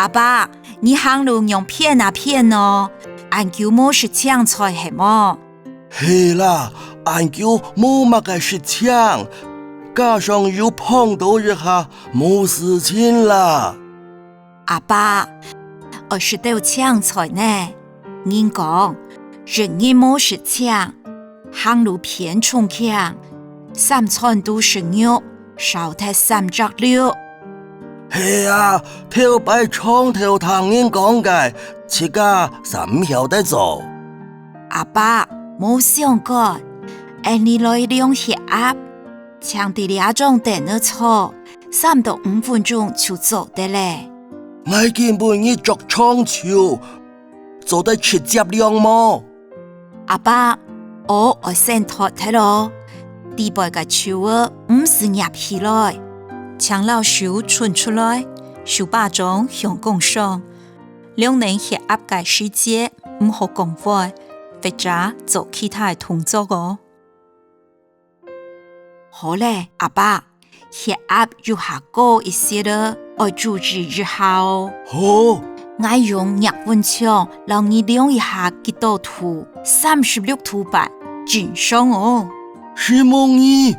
阿爸，你行路用骗啊骗哦，俺舅母是抢菜系么？係啦，俺叫冇乜嘅事情，加上又碰到一下冇事情啦。阿爸，我是都抢菜呢。人讲人也冇事抢，行路偏冲强，三餐都是肉，少太三只了。係啊，條擺窗條堂人講嘅，自家實唔曉得做。阿爸，冇想過，你來用血壓，搶啲兩種電腦錯，3到5分鐘就做得咧。我見每日做窗潮，做得直接量麼？阿爸，我先托睇咯，地背嘅潮啊，唔是入起來，搶老手傳出來，手把中向供上，兩人血壓嘅時節唔好講話，或者做其他動作哦。好咧，阿爸，血壓要下高一些了，我注意一下哦。好，我用日溫槍讓你量一下幾多圖，36圖版，真爽哦。是夢兒。